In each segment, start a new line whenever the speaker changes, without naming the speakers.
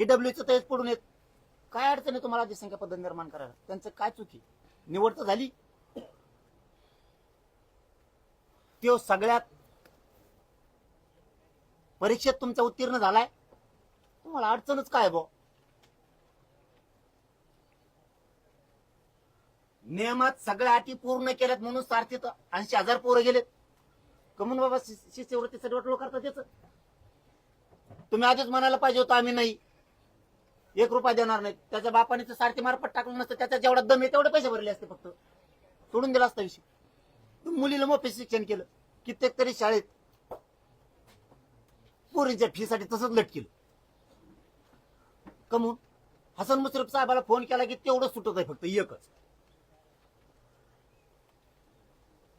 ईडब्ल्यूचं तेच पडून येत. काय अडचण आहे तुम्हाला संख्या पद्धत निर्माण करायला? त्यांचं काय चुकी? निवड तर झाली. तो सगळ्यात परीक्षेत तुमचा उत्तीर्ण झालाय, तुम्हाला अडचणच काय बो? नियमात सगळ्या अटी पूर्ण केल्यात म्हणून सारथीत 80,000 पोरं गेलेत. कमून बाबा शिष्यवृत्तीसाठी वाटलो करता त्याचं? तुम्ही आधीच म्हणायला पाहिजे होतं आम्ही नाही, 1 रुपया देणार नाही. त्याच्या बापाने तर सारथी मार्फत टाकलं नसतं, त्याच्या जेवढा दम आहे तेवढे पैसे भरले असते, फक्त सोडून दिला असता विषय. तुम्ही मुलीला मोफत शिक्षण केलं, कित्येक तरी शाळेत पोरींच्या फीसाठी तसंच लट केलं. कमून हसन मुश्रीफ साहेबाला फोन केला की तेवढं सुटत आहे, फक्त एकच.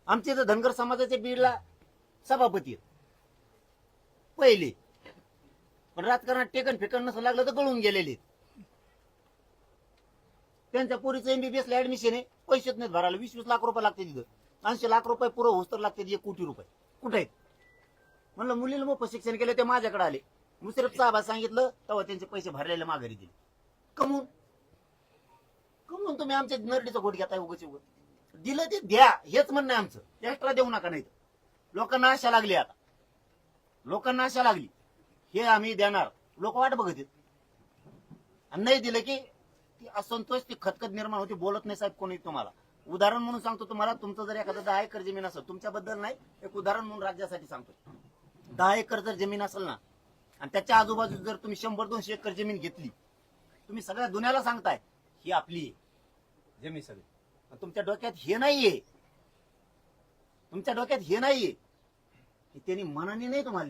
आमच्या इथं धनगर समाजाच्या बीडला सभापती आहेत पहिले, पण राजकारणात टेकन फेकन नसं लागलं तर गळून गेलेले. त्यांच्या पोरीचं MBBS ला ऍडमिशन आहे, पैसेच नाहीत भरायला. 20-20 लाख रुपये लागते तिथं. 80 लाख रुपये पुरं होस तर लागते 1 कोटी रुपये. कुठे आहेत? म्हणलं मुलीला मोफत शिक्षण केलं, ते माझ्याकडे आले. मुश्रीफ साहेबांना सांगितलं तेव्हा त्यांचे पैसे भरलेले माघारी दिले. कमून कमून तुम्ही आमच्या नरडीचा घोट घेताय उगाच उगाच. दिलं ते द्या, हेच म्हणणं आहे आमचं. एक्स्ट्रा देऊ नका. नाही लोकांना आशा लागली, आता लोकांना आशा लागली, हे आम्ही देणार. लोक वाट बघत आहेत. आणि नाही दिलं की ती असंतोष, ती खतखत निर्माण होती. बोलत नाही साहेब कोणी तुम्हाला. उदाहरण म्हणून सांगतो तुम्हाला, तुमचं जर एखादं 10 एकर जमीन असेल, तुमच्याबद्दल नाही, एक उदाहरण म्हणून राज्यासाठी सांगतो. 10 एकर जर जमीन असेल ना, आणि त्याच्या आजूबाजूला जर तुम्ही 100-200 एकर जमीन घेतली, तुम्ही सगळ्या दुनियाला सांगताय ही आपली आहे जमीन सगळी. तुमच्या डोक्यात हे नाहीये, तुमच्या डोक्यात हे नाहीये की त्यांनी मनाने नाही तुम्हाला दिली.